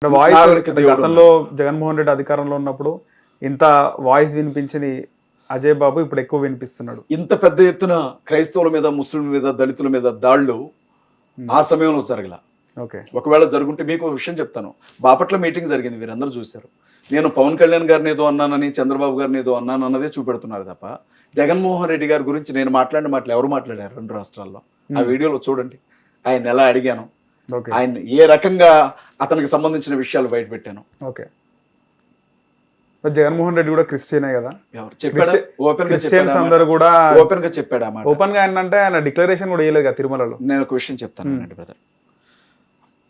Voice గతంలో జగన్మోహన్ రెడ్డి అధికారంలో ఉన్నప్పుడు ఇంత వాయిస్ వినిపించింది అజయ్ బాబు ఇప్పుడు ఎక్కువ వినిపిస్తున్నాడు. ఇంత పెద్ద ఎత్తున క్రైస్తవుల మీద, ముస్లింల మీద, దళితుల మీద దాడులు ఆ సమయంలో జరగల. ఒకవేళ జరుగుంటే మీకు ఒక విషయం చెప్తాను. బాపట్ల మీటింగ్ జరిగింది, మీరందరూ చూశారు. నేను పవన్ కళ్యాణ్ గారిని ఏదో అన్నానని, చంద్రబాబు గారిని ఏదో అన్నాను అన్నదే చూపెడుతున్నారు తప్ప జగన్మోహన్ రెడ్డి గారి గురించి నేను మాట్లాడిన మాటలు ఎవరు మాట్లాడారు రెండు రాష్ట్రాల్లో? ఆ వీడియోలో చూడండి. ఆయన ఎలా అడిగాను, ఆయన ఏ రకంగా అతనికి సంబంధించిన విషయాలు బయట పెట్టాను. ఓకే, జగన్మోహన్ రెడ్డి కూడా క్రిస్టియనే కదా, చెప్పాడు ఓపెన్ గా, క్రిస్టియన్స్ అందరూ కూడా ఓపెన్ గా చెప్పాడు. ఓపెన్ గా అంటే ఆయన డిక్లరేషన్ కూడా చేయలేదు కదా తిరుమలలో. నేను ఒక విషయం చెప్తాను బ్రదర్.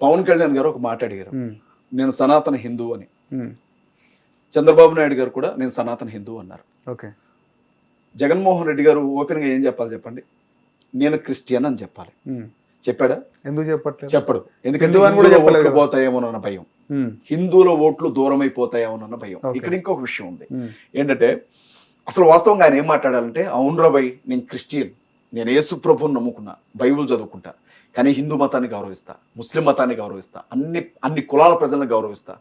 పవన్ కళ్యాణ్ గారు ఒక మాట అడిగారు, నేను సనాతన హిందూ అని. చంద్రబాబు నాయుడు గారు కూడా నేను సనాతన హిందూ అన్నారు. ఓకే, జగన్మోహన్ రెడ్డి గారు ఓపెన్ గా ఏం చెప్పాలి చెప్పండి? నేను క్రిస్టియన్ అని చెప్పాలి. చెప్పాడా? ఎందుకు చెప్పట్లేదు? చెప్పడు. ఎందుకంటే ఓట్లు పోతాయేమోనన్న భయం, హిందువుల ఓట్లు దూరం అయిపోతాయేమోనన్న భయం. ఇక్కడ ఇంకొక విషయం ఉంది ఏంటంటే, అసలు వాస్తవంగా ఆయన ఏం మాట్లాడాలంటే, అవునురా భయ్, నేను క్రిస్టియన్, నేను యేసు ప్రభువుని నమ్ముకున్నా, బైబుల్ చదువుకుంటా, కానీ హిందూ మతాన్ని గౌరవిస్తా, ముస్లిం మతాన్ని గౌరవిస్తా, అన్ని కులాల ప్రజలను గౌరవిస్తా.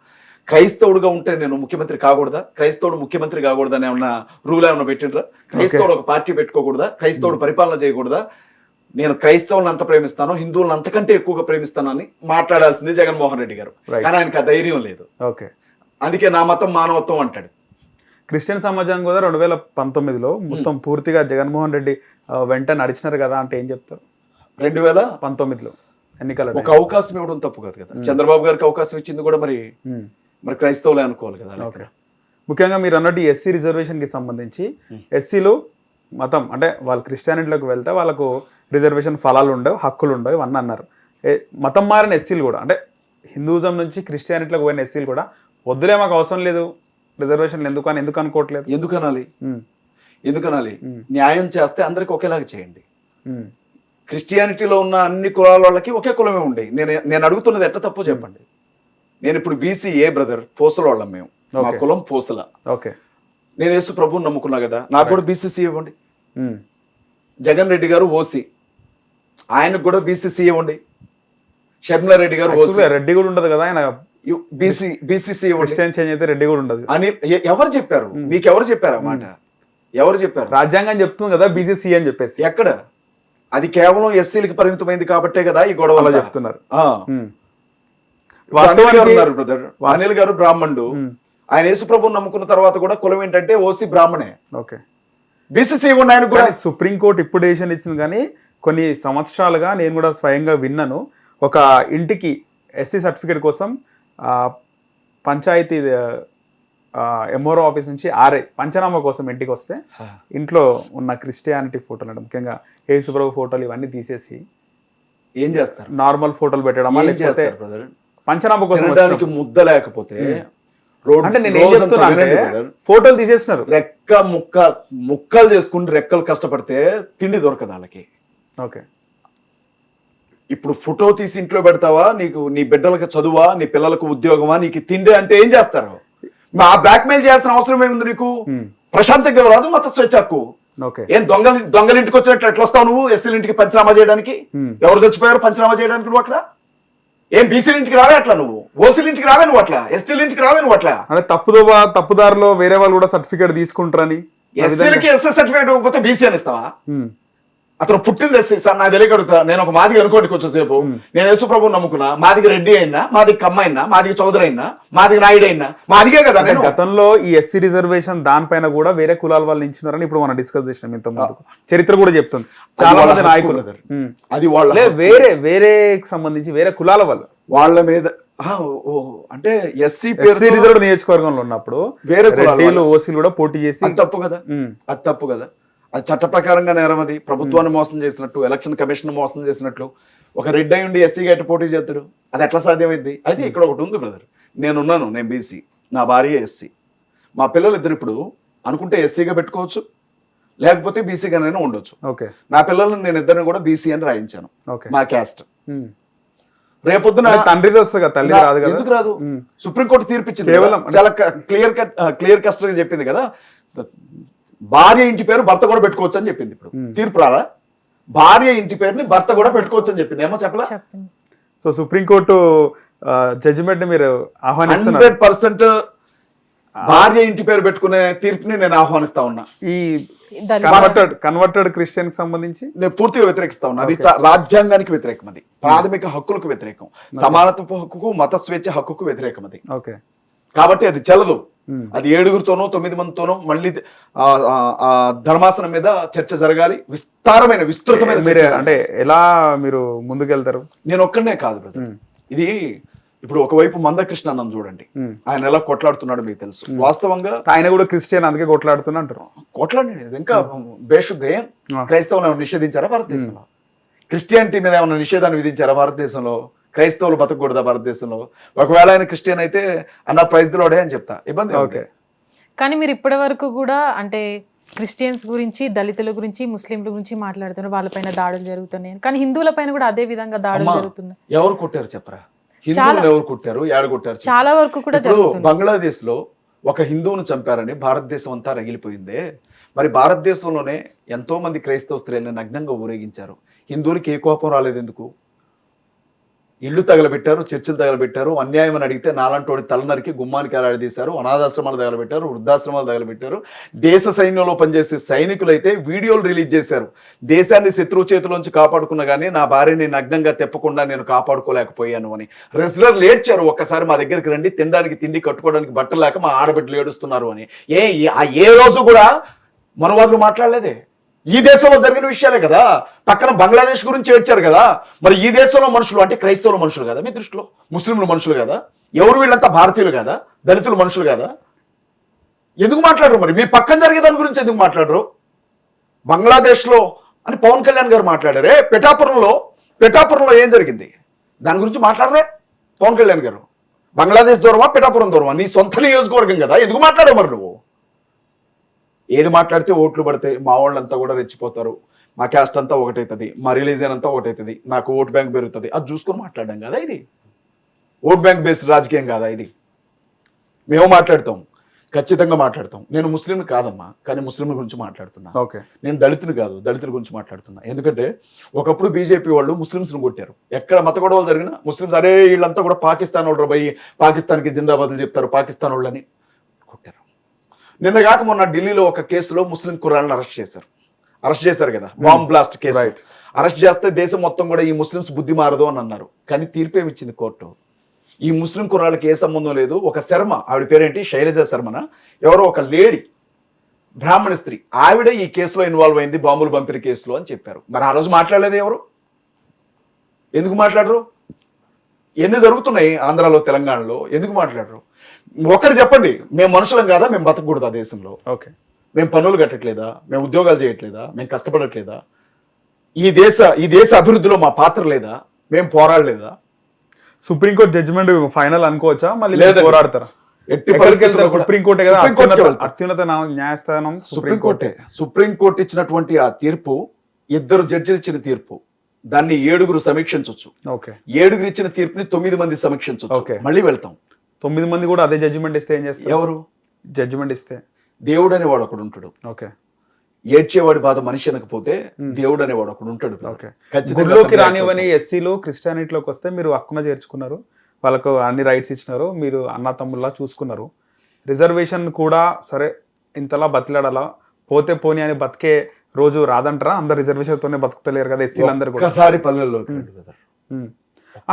క్రైస్తవుడుగా ఉంటే నేను ముఖ్యమంత్రి కాకూడదా? క్రైస్తవుడు ముఖ్యమంత్రి కాకూడదా అని ఏమన్నా రూల్ ఏమన్నా పెట్టిండ్రా? క్రైస్తవుడు ఒక పార్టీ పెట్టుకోకూడదా? క్రైస్తవుడు పరిపాలన చేయకూడదా? నేను క్రైస్తవులను అంత ప్రేమిస్తాను, హిందువులను అంతకంటే ఎక్కువగా ప్రేమిస్తాను అని మాట్లాడాల్సింది జగన్మోహన్ రెడ్డి గారు. కానీ ఆయనకు ఆ ధైర్యం లేదు. ఓకే, అందుకే నా మతం మానవత్వం అంటాడు. క్రిస్టియన్ సమాజం కూడా 2019లో మొత్తం పూర్తిగా జగన్మోహన్ రెడ్డి వెంట నడిచినారు కదా అంటే ఏం చెప్తారు? 2019లో ఎన్నికల ఒక అవకాశం ఇవ్వడం తప్పు కాదు కదా. చంద్రబాబు గారికి అవకాశం ఇచ్చింది కూడా మరి క్రైస్తవులే అనుకోవాలి కదా. ఓకే, ముఖ్యంగా మీరు అన్నట్టు ఎస్సీ రిజర్వేషన్ కి సంబంధించి ఎస్సీలు మతం అంటే వాళ్ళు క్రిస్టియానిటీలోకి వెళ్తే వాళ్ళకు రిజర్వేషన్ ఫలాలు ఉండవు, హక్కులు ఉండవు ఇవన్నీ అన్నారు. మతం మారిన ఎస్సీలు కూడా అంటే హిందూజం నుంచి క్రిస్టియానిటీలోకి పోయిన ఎస్సీలు కూడా వద్దులే మాకు అవసరం లేదు రిజర్వేషన్లు ఎందుకు అనుకోవట్లేదు? ఎందుకనాలి? న్యాయం చేస్తే అందరికి ఒకేలాగా చేయండి. క్రిస్టియానిటీలో ఉన్న అన్ని కులాల వాళ్ళకి ఒకే కులమే ఉండే. నేను అడుగుతున్నది ఎట్లా తప్పో చెప్పండి. నేను ఇప్పుడు బీసీఏ బ్రదర్, పూసల వాళ్ళం మేము, మా కులం పూసల. ఓకే, నేను యేసు ప్రభువుని నమ్ముకున్నా కదా, నాకు కూడా బీసీసీ ఇవ్వండి. జగన్ రెడ్డి గారు ఓసీ, ఆయనకు కూడా బీసీసీ ఇవ్వండి. షర్మిలా రెడ్డి గారు ఓసీ, రెడ్డి కూడా ఉండదు కదా, ఆయన బీసీసీ ఇవ్వండి. చేంజ్ అయితే రెడ్డి కూడా ఉండదు అని ఎవరు చెప్పారు? మీకు ఎవరు చెప్పారు ఆ మాట? ఎవరు చెప్పారు? రాజ్యాంగం చెప్తుంది కదా బీసీసీ అని చెప్పేసి. ఎక్కడ? అది కేవలం ఎస్సీలకి పరిమితమైంది కాబట్టే కదా ఈ గొడవ చెప్తున్నారు. బ్రదర్ అనిల్ గారు బ్రాహ్మణుడు, ఆయన యేసు ప్రభువుని నమ్ముకున్న తర్వాత కూడా కులం ఏంటంటే ఓసీ బ్రాహ్మణే. ఓకే, బీసీసీ ఇవ్వండి ఆయన కూడా. సుప్రీంకోర్టు ఇప్పుడు డెసిషన్ ఇచ్చింది, కానీ కొన్ని సంవత్సరాలుగా నేను కూడా స్వయంగా విన్నాను. ఒక ఇంటికి ఎస్సీ సర్టిఫికేట్ కోసం పంచాయతీ ఎంఓఆర్ ఆఫీస్ నుంచి ఆర్ఐ పంచనామా కోసం ఇంటికి వస్తే ఇంట్లో ఉన్న క్రిస్టియానిటీ ఫోటోలు అంటే ముఖ్యంగా యేసుప్రభు ఫోటోలు ఇవన్నీ తీసేసి ఏం చేస్తారు? నార్మల్ ఫోటోలు పెట్టడం, లేకపోతే పంచనామా కోసం ముద్ద లేకపోతే అంటే నేను ఏం చెప్తున్నా ఫోటోలు తీసేసినారు. రెక్క ముక్కలు చేసుకుని రెక్కలు కష్టపడితే తిండి దొరకదు వాళ్ళకి. ఓకే, ఇప్పుడు ఫోటో తీసి ఇంట్లో పెడతావా? నీకు నీ బిడ్డలకు చదువా, నీ పిల్లలకు ఉద్యోగమా, నీకు తిండి అంటే ఏం చేస్తారు? మా బ్లాక్ మెయిల్ చేయాల్సిన అవసరం ఏముంది నీకు? ప్రశాంతంగా రాదు మత స్వేచ్ఛ హక్కు. ఏం దొంగల ఇంటికి వచ్చినట్లు ఎట్లా వస్తావు నువ్వు ఎస్సీల ఇంటికి పంచనామా చేయడానికి? ఎవరు చచ్చిపోయారు పంచనామా చేయడానికి? నువ్వు అట్లా ఏం బీసీల ఇంటికి రావే అట్లా, నువ్వు ఓసీల ఇంటికి రావే నువ్వు అట్లా, ఎస్టీల ఇంటికి రావే నువ్వు అట్లా. అంటే తప్పుదారిలో వేరే వాళ్ళు కూడా సర్టిఫికేట్ తీసుకుంటారని. ఎస్సీలకి ఎస్ఎస్ సర్టిఫికేట్ ఇవ్వకపోతే బీసీ అని ఇస్తావా? అతను పుట్టింది ఎస్సీ సార్, నాకు తెలియగలుగుతా. నేను ఒక మాదిగ అనుకోండి కొంచెం సేపు, నేను యేసు ప్రభువుని నమ్ముకున్నా, మాదిగ రెడ్డి అయినా, మాదిగ కమ్మ అయినా, మాదిగ చౌదరి అయినా, మాదిగ నాయుడు అయినా మాదిగే కదా. నేను గతంలో ఈ ఎస్సీ రిజర్వేషన్ దానిపైన కూడా వేరే కులాల వాళ్ళు ఇచ్చినారని ఇప్పుడు మనం డిస్కస్ చేసినాం. ఇంత ముందు చరిత్ర కూడా చెప్తుంది. చాలా మంది నాయకులు అది వాళ్ళ వేరే సంబంధించి వేరే కులాల వాళ్ళ మీద అంటే ఎస్సీ రిజర్వ్ నియోజకవర్గంలో ఉన్నప్పుడు వేరే కులాలు ఓసీలు కూడా పోటీ చేసి. అది తప్పు కదా, అది తప్పు కదా. అది చట్ట ప్రకారంగా నేరం. అది ప్రభుత్వాన్ని మోసం చేసినట్టు, ఎలక్షన్ కమిషన్ మోసం చేసినట్లు. ఒక రెడ్డి అయి ఉండి ఎస్సీ గట్టి పోటీ చేస్తాడు, అది ఎట్లా సాధ్యమైంది? అయితే ఇక్కడ ఒకటి ఉంది బ్రదర్, నేను బీసీ, నా భార్య ఎస్సీ, మా పిల్లలు ఇద్దరు ఇప్పుడు అనుకుంటే ఎస్సీగా పెట్టుకోవచ్చు, లేకపోతే బీసీగానైనా ఉండొచ్చు. నా పిల్లలను నేను ఇద్దరిని కూడా బీసీ అని రాయించాను, మా క్యాస్ట్. రేపొద్దున తండ్రి వస్తుంది కదా, తల్లి రాదు కదా. ఎందుకు రాదు? సుప్రీంకోర్టు తీర్పిచ్చింది, చాలా క్లియర్ కస్ట్ గా చెప్పింది కదా, భార్య ఇంటి పేరు భర్త కూడా పెట్టుకోవచ్చు అని చెప్పింది. ఇప్పుడు తీర్పు రాలా? భార్య ఇంటి పేరుని భర్త కూడా పెట్టుకోవచ్చు అని చెప్పింది, ఏమో చెప్పలా? సో సుప్రీంకోర్టు జడ్జిమెంట్ మీరు ఆహ్వానిస్తున్నారు. 100% భార్య ఇంటి పేరు పెట్టుకునే తీర్పుని నేను ఆహ్వానిస్తా ఉన్నా. ఈ దళిత కన్వర్టెడ్ క్రిస్టియన్ సంబంధించి నేను పూర్తిగా వ్యతిరేకిస్తా ఉన్నా. అది రాజ్యాంగానికి వ్యతిరేకం, అది ప్రాథమిక హక్కులకు వ్యతిరేకం, సమానత్వ హక్కుకు, మత స్వేచ్ఛ హక్కుకు వ్యతిరేకం అది. ఓకే, కాబట్టి అది చెల్లదు. అది 7గురితోనో 9 మందితోనో మళ్ళీ ధర్మాసనం మీద చర్చ జరగాలి, విస్తృతమైన మీరు అంటే ఎలా మీరు ముందుకెళ్తారు? నేను ఒక్కడనే కాదు బ్రదర్. ఇది ఇప్పుడు ఒకవైపు మందకృష్ణ అన్నం చూడండి, ఆయన ఎలా కొట్లాడుతున్నాడు మీకు తెలుసు. వాస్తవంగా ఆయన కూడా క్రిస్టియన్, అందుకే కొట్లాడుతున్నా అంటారు. కొట్లాడండి ఇంకా బేషుగ్గా క్రైస్తవులు నిషేధించారా భారతదేశంలో? క్రిస్టియానిటీ మీద ఏమైనా నిషేధాన్ని విధించారా భారతదేశంలో? క్రైస్తవులు బతకూడదా భారతదేశంలో? ఒకవేళ ఆయన క్రిస్టియన్ అయితే అన్న ప్రైజ్ లోడే అని చెప్తా, ఇబ్బంది. ఓకే, కానీ మీరు ఇప్పటి వరకు కూడా అంటే క్రిస్టియన్స్ గురించి, దళితుల గురించి, ముస్లింల గురించి మాట్లాడుతున్నారు, వాళ్ళపైన దాడులు జరుగుతున్నాయి. కానీ హిందువుల పైన కూడా అదే విధంగా దాడులు జరుగుతున్నాయి. ఎవరు కొట్టారు చెప్పరా? హిందువులు ఎవరు కొట్టారు? ఏడ కొట్టారు? చాలా వరకు కూడా జరుగుతుంది. బంగ్లాదేశ్ లో ఒక హిందువును చంపారని భారతదేశం అంతా రగిలిపోయిందే. మరి భారతదేశంలోనే ఎంతో మంది క్రైస్తవ స్త్రీలను నగ్నంగా ఊరేగించారు. హిందువులకి ఏ కోపం రాలేదు ఎందుకు? ఇళ్ళు తగలబెట్టారు, చర్చిలు తగలబెట్టారు, అన్యాయం అని అడిగితే నాలంటోడి తలనరికి గుమ్మానికి ఎలాడదీశారు, అనాథాశ్రమాలు తగలబెట్టారు, వృద్ధాశ్రమాలు తగలబెట్టారు. దేశ సైన్యంలో పనిచేసే సైనికులైతే వీడియోలు రిలీజ్ చేశారు. దేశాన్ని శత్రువు చేతిలోంచి కాపాడుకున్నా కానీ నా భార్యని నగ్నంగా తెప్పకుండా నేను కాపాడుకోలేకపోయాను అని రెస్లర్లు ఏడ్చారు. ఒక్కసారి మా దగ్గరికి రండి, తినడానికి తిండి, కట్టుకోవడానికి బట్టలు లేక మా ఆడబిడ్డలు ఏడుస్తున్నారు అని. ఏ రోజు కూడా మనవాదులు మాట్లాడలేదే. ఈ దేశంలో జరిగిన విషయాలే కదా. పక్కన బంగ్లాదేశ్ గురించి ఏడ్చారు కదా. మరి ఈ దేశంలో మనుషులు అంటే క్రైస్తవుల మనుషులు కదా మీ దృష్టిలో? ముస్లింలు మనుషులు కదా? ఎవరు వీళ్ళంతా? భారతీయులు కదా? దళితులు మనుషులు కదా? ఎందుకు మాట్లాడరు? మరి మీ పక్కన జరిగే దాని గురించి ఎందుకు మాట్లాడరు? బంగ్లాదేశ్ లో అని పవన్ కళ్యాణ్ గారు మాట్లాడారే, పిఠాపురంలో ఏం జరిగింది దాని గురించి మాట్లాడరే పవన్ కళ్యాణ్ గారు? బంగ్లాదేశ్ దూరమా, పిఠాపురం దూరమా? నీ సొంత నియోజకవర్గం కదా, ఎందుకు మాట్లాడవు మరి నువ్వు? ఏది మాట్లాడితే ఓట్లు పడితే మా వాళ్ళంతా కూడా రెచ్చిపోతారు, మా క్యాస్ట్ అంతా ఒకటవుతుంది, మా రిలీజియన్ అంతా ఒకటవుతుంది, నాకు ఓట్ బ్యాంక్ పెరుగుతుంది, అది చూసుకొని మాట్లాడడం కదా ఇది? ఓట్ బ్యాంక్ బేస్డ్ రాజకీయం కాదా ఇది? మేము మాట్లాడతాం, ఖచ్చితంగా మాట్లాడతాం. నేను ముస్లింని కాదమ్మా, కానీ ముస్లింల గురించి మాట్లాడుతున్నా. ఓకే, నేను దళితుని కాదు, దళితుల గురించి మాట్లాడుతున్నా. ఎందుకంటే ఒకప్పుడు బీజేపీ వాళ్ళు ముస్లింస్ను కొట్టారు. ఎక్కడ మత గొడవలు జరిగినా ముస్లింస్ అరే వీళ్ళంతా కూడా పాకిస్తాన్ వాళ్ళు పోయి పాకిస్తాన్కి జిందాబాద్లు చెప్తారు, పాకిస్తాన్ వాళ్ళని కొట్టారు. నిన్న కాక మొన్న ఢిల్లీలో ఒక కేసులో ముస్లిం కుర్రాళ్ళని అరెస్ట్ చేశారు కదా, బాంబ్ బ్లాస్ట్ కేసు. అరెస్ట్ చేస్తే దేశం మొత్తం కూడా ఈ ముస్లింస్ బుద్ధి మారదు అని అన్నారు. కానీ తీర్పేమిచ్చింది కోర్టు. ఈ ముస్లిం కుర్రాళ్ళకి ఏ సంబంధం లేదు. ఒక శర్మ, ఆవిడ పేరేంటి, శైలజ శర్మన ఎవరో ఒక లేడీ, బ్రాహ్మణ స్త్రీ, ఆవిడ ఈ కేసులో ఇన్వాల్వ్ అయింది, బాంబులు పంపిణీ కేసులో అని చెప్పారు. మరి ఆ రోజు మాట్లాడలేదు ఎవరు? ఎందుకు మాట్లాడరు? ఎన్ని జరుగుతున్నాయి ఆంధ్రాలో, తెలంగాణలో, ఎందుకు మాట్లాడరు? ఒకటి చెప్పండి, మేము మనుషులం కాదా? మేము బతకూడదు ఆ దేశంలో? ఓకే, మేము పనులు కట్టట్లేదా? మేము ఉద్యోగాలు చేయట్లేదా? మేము కష్టపడట్లేదా? ఈ దేశ అభివృద్ధిలో మా పాత్ర లేదా? మేము పోరాడలేదా? సుప్రీంకోర్టు జడ్జిమెంట్ ఫైనల్ అనుకోవచ్చా? మళ్ళీ లేదండి. పోరాడతారా? ఎట్టి పరిస్థితుల్లో కూడా సుప్రీంకోర్టే కదా సుప్రీంకోర్టుకే వెళ్తాం. అత్యున్నత న్యాయస్థానం. సుప్రీంకోర్టు ఇచ్చినటువంటి ఆ తీర్పు, 2 జడ్జిలు ఇచ్చిన తీర్పు, దాన్ని 7గురు సమీక్షించవచ్చు. ఓకే, 7గురు ఇచ్చిన తీర్పుని 9 మంది సమీక్షించవచ్చు. ఓకే. మళ్ళీ వెళ్తాం. 9 మంది కూడా అదే జడ్జిమెంట్ ఇస్తే ఏం చేస్తారు? ఎవరు? జడ్జిమెంట్ ఇస్తే దేవుడు అనేవాడు ఒకడు ఉంటాడు. ఓకే, ఏడ్చేవాడి బాధ మనిషి అనకపోతే దేవుడు అనేవాడు ఒకడు ఉంటాడు. ఓకే, ఖచ్చితంగా గుడిలోకి రానివని ఎస్సీలు క్రిస్టియానిటీలోకి వస్తే మీరు హక్కున చేర్చుకున్నారు, వాళ్ళకు అన్ని రైట్స్ ఇచ్చినారు, మీరు అన్న తమ్ముళ్ళ చూసుకున్నారు. రిజర్వేషన్ కూడా సరే ఇంతలా బతిలాడాలా, పోతే పోనీ అని బతికే రోజు రాదంటారా? అందరు రిజర్వేషన్ తోనే బతుకుతలేరు కదా ఎస్సీలు అందరు కూడా. ఒక్కసారి పల్లెల్లో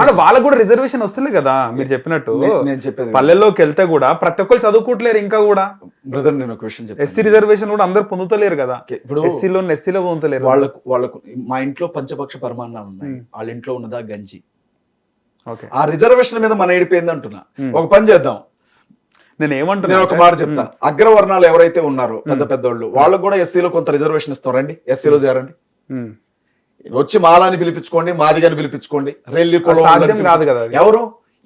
వాళ్ళకు కూడా రిజర్వేషన్ వస్తుంది కదా మీరు చెప్పినట్టు. నేను చెప్పేది పల్లెల్లోకి వెళ్తే కూడా ప్రతి ఒక్కరు చదువుకోవట్లేరు ఇంకా కూడా. బ్రదర్ నేను ఒక విషయం చెప్పాను, ఎస్సీ రిజర్వేషన్ కూడా అందరు పొందుతలేరు కదా. ఇప్పుడు ఎస్సీలో పొందుతలేరు. వాళ్ళకు మా ఇంట్లో పంచపక్ష పరమాన్నాలు ఉన్నాయి, వాళ్ళ ఇంట్లో ఉన్నదా గంజి. ఓకే, ఆ రిజర్వేషన్ మీద మన ఏడిపోయింది అంటున్నా. ఒక పని చేద్దాం, నేను ఏమంటున్నా, నేను ఒక మాట చెప్తా. అగ్రవర్ణాలు ఎవరైతే ఉన్నారో పెద్ద పెద్దోళ్ళు, వాళ్ళకు కూడా ఎస్సీలో కొంత రిజర్వేషన్ ఇస్తాం, రండి ఎస్సీలో చేరండి, వచ్చి మాలాని పిలిపించుకోండి, మాదిగాని పిలిపించుకోండి, రెల్లి సాధ్యం కాదు కదా ఎవరు?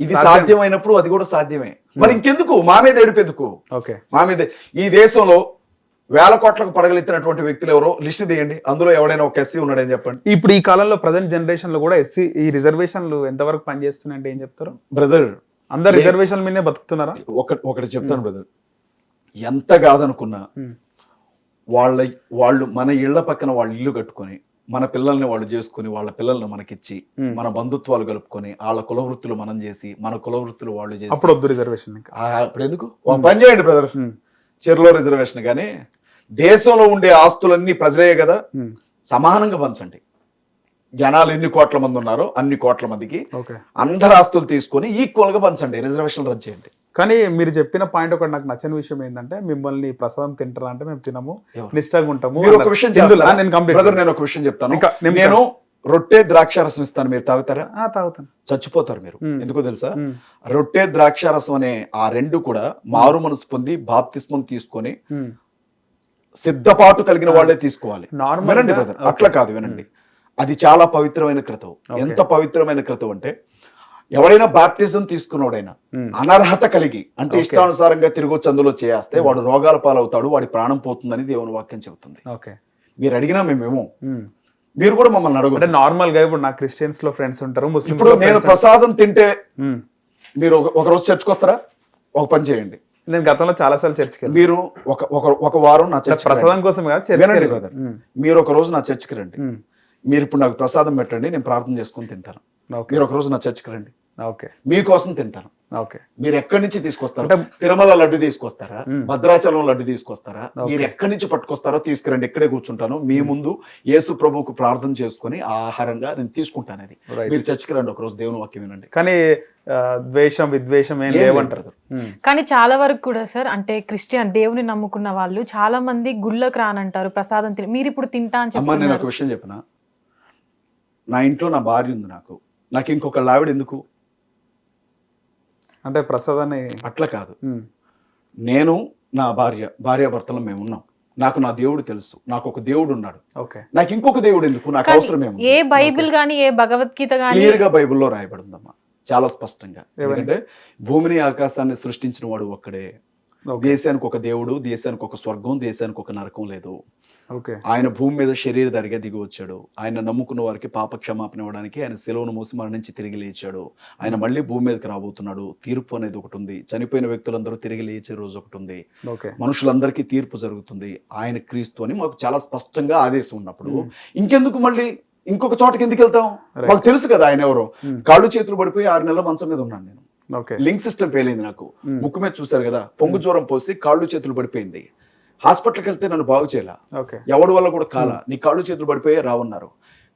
ఇది సాధ్యమైనప్పుడు అది కూడా సాధ్యమే. మరి ఇంకెందుకు మా మీద ఏడిపేందుకు? ఓకే, మా మీద ఈ దేశంలో 1000 కోట్లకు పడగలెత్తినటువంటి వ్యక్తులు ఎవరో లిస్ట్ తీయండి, అందులో ఎవడైనా ఒక ఎస్సీ ఉన్నాడని చెప్పండి. ఇప్పుడు ఈ కాలంలో ప్రజెంట్ జనరేషన్ లో కూడా ఎస్సీ ఈ రిజర్వేషన్లు ఎంతవరకు పనిచేస్తున్నాయంటే ఏం చెప్తారు? బ్రదర్ అందరు రిజర్వేషన్ మీదే బతుకుతున్నారా? ఒకటి చెప్తాను బ్రదర్, ఎంత కాదనుకున్నా వాళ్ళు మన ఇళ్ల పక్కన వాళ్ళు ఇల్లు కట్టుకొని మన పిల్లల్ని వాళ్ళు చేసుకుని వాళ్ళ పిల్లల్ని మనకిచ్చి మన బంధుత్వాలు కలుపుకొని వాళ్ళ కుల వృత్తులు మనం చేసి మన కుల వృత్తులు వాళ్ళు చేసి అప్పుడు వద్దు రిజర్వేషన్ ఇంకా. అప్పుడు ఎందుకు ఒక పని చేయండి బ్రదర్, చెరులో రిజర్వేషన్ కానీ దేశంలో ఉండే ఆస్తులన్నీ ప్రజలే కదా, సమానంగా పంచండి. జనాలు ఎన్ని కోట్ల మంది ఉన్నారో అన్ని కోట్ల మందికి ఓకే అందరు ఆస్తులు తీసుకొని ఈక్వల్ గా పంచండి, రిజర్వేషన్ రద్దు చేయండి. కానీ మీరు చెప్పిన పాయింట్ ఒకటి నాకు నచ్చని విషయం ఏంటంటే, మిమ్మల్ని ప్రసాదం తింటారా అంటే మేము తినము, నిష్ఠగా ఉంటాము. మీరు ఒక విషయం చేస్తారా? నేను కంప్లీట్ బ్రదర్ నేను ఒక విషయం చెప్తాను. ఇంకా నేను రొట్టె ద్రాక్షారసం ఇస్తాను, మీరు తాగుతారా? తాగుతాను. చచ్చిపోతారు మీరు. ఎందుకో తెలుసా? రొట్టె ద్రాక్షారసం అనే ఆ రెండు కూడా మారు మనసు పొంది బాప్తిస్మం తీసుకొని సిద్ధపాటు కలిగిన వాళ్ళే తీసుకోవాలి. వినండి బ్రదర్, అట్లా కాదు, వినండి. అది చాలా పవిత్రమైన క్రతువు. ఎంత పవిత్రమైన క్రతువు అంటే, ఎవడైనా బాప్టిజం తీసుకున్నవాడైనా అనర్హత కలిగి అంటే ఇష్టానుసారంగా తిరిగొచ్చి అందులో చేస్తే వాడు రోగాల పాలవుతాడు, వాడి ప్రాణం పోతుందని దేవుని వాక్యం చెబుతుంది. మీరు అడిగినా మేమేమో, మీరు కూడా మమ్మల్ని అడగండి. నార్మల్ గా ఇప్పుడు నా క్రిస్టియన్స్ లో ఫ్రెండ్స్ ఉంటారు, ముస్లిం. ఇప్పుడు నేను ప్రసాదం తింటే మీరు ఒక రోజు చర్చకు వస్తారా? ఒక పని చేయండి, నేను గతంలో చాలా సార్లు చర్చికి మీరు ఒక వారం నా చర్చ్ ప్రసాదం కోసం మీరు ఒక రోజు నా చర్చికి రండి. మీరు ఇప్పుడు నాకు ప్రసాదం పెట్టండి, నేను ప్రార్థన చేసుకుని తింటాను. మీరు ఒక రోజు నా చర్చికి రండి, మీకోసం తింటాను. మీరు ఎక్కడి నుంచి తీసుకొస్తారు? తిరుమల లడ్డు తీసుకొస్తారా? భద్రాచలం లడ్డు తీసుకొస్తారా? మీరు ఎక్కడి నుంచి పట్టుకొస్తారో తీసుకురండి, ఇక్కడే కూర్చుంటాను మీ ముందు. యేసు ప్రభువుకు ప్రార్థన చేసుకుని ఆహారంగా నేను తీసుకుంటాను. అది మీరు చర్చికి రండి, ఒక రోజు దేవుని వాక్యం వినండి. కానీ ద్వేషం విద్వేషం ఏం లేవంటారు. కానీ చాలా వరకు కూడా సార్, అంటే క్రిస్టియన్ దేవుని నమ్ముకున్న వాళ్ళు చాలా మంది గుళ్ళకు రానంటారు, ప్రసాదం తిని. మీరు ఇప్పుడు తింటా అని చెప్పి నేను ఒక విషయం చెప్పిన, నా ఇంట్లో నా భార్య ఉంది, నాకు ఇంకొక ఆవిడ ఎందుకు? అంటే ప్రసాదాన్ని అట్లా కాదు. నేను నా భార్యాభర్తలు మేము ఉన్నాం. నాకు నా దేవుడు తెలుసు, నాకు ఒక దేవుడు ఉన్నాడు. నాకు ఇంకొక దేవుడు ఎందుకు? నాకు అవసరం ఏమో. ఏ బైబిల్ గానీ ఏ భగవద్గీత గానీ క్లియర్ గా బైబిల్లో రాయబడిందమ్మా, చాలా స్పష్టంగా. ఎందుకంటే భూమిని ఆకాశాన్ని సృష్టించిన వాడు ఒక్కడే. దేశానికి ఒక దేవుడు, దేశానికి ఒక స్వర్గం, దేశానికి ఒక నరకం లేదు. ఆయన భూమి మీద శరీరధారిగా దిగి వచ్చాడు. ఆయన నమ్ముకున్న వారికి పాప క్షమాపణ ఇవ్వడానికి ఆయన శిలువను మోసి మరణించి తిరిగి లేచాడు. ఆయన మళ్ళీ భూమి మీదకి రాబోతున్నాడు. తీర్పు అనేది ఒకటి ఉంది. చనిపోయిన వ్యక్తులందరూ తిరిగి లేచే రోజు ఒకటి ఉంది. మనుషులందరికీ తీర్పు జరుగుతుంది. ఆయన క్రీస్తు అని మాకు చాలా స్పష్టంగా ఆదేశం ఉన్నప్పుడు ఇంకెందుకు మళ్ళీ ఇంకొక చోటకి ఎందుకు వెళ్తాం? మాకు తెలుసు కదా ఆయన ఎవరో. కాళ్ళు చేతులు పడిపోయి 6 నెలల మంచం మీద ఉన్నాను నేను. లింక్ సిస్టమ్ ఫెయిల్ అయింది నాకు. ముక్కు మీద చూసారు కదా, పొంగు జ్వరం పోసి కాళ్ళు చేతులు పడిపోయింది. హాస్పిటల్కి వెళ్తే నన్ను బాగు చేయాల, ఎవడి వల్ల కూడా కాల, నీ కాళ్ళు చేతులు పడిపోయే రావన్నారు.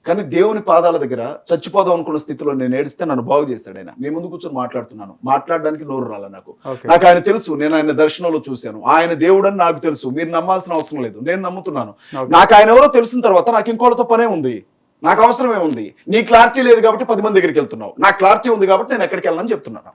కానీ దేవుని పాదాల దగ్గర చచ్చిపోదాం అనుకున్న స్థితిలో నేను ఏడిస్తే నన్ను బాగు చేశాడు ఆయన. మీ ముందు కూర్చొని మాట్లాడుతున్నాను, మాట్లాడడానికి నోరు రాల నాకు. నాకు ఆయన తెలుసు, నేను ఆయన దర్శనంలో చూశాను. ఆయన దేవుడు అని నాకు తెలుసు. మీరు నమ్మాల్సిన అవసరం లేదు, నేను నమ్ముతున్నాను. నాకు ఆయన ఎవరో తెలిసిన తర్వాత నాకు ఇంకోళ్ళతో పనే ఉంది, నాకు అవసరమే ఉంది. నీ క్లారిటీ లేదు కాబట్టి 10 మంది దగ్గరికి వెళ్తున్నావు. నాకు క్లారిటీ ఉంది కాబట్టి నేను ఎక్కడికి వెళ్ళాలని చెప్తున్నాను.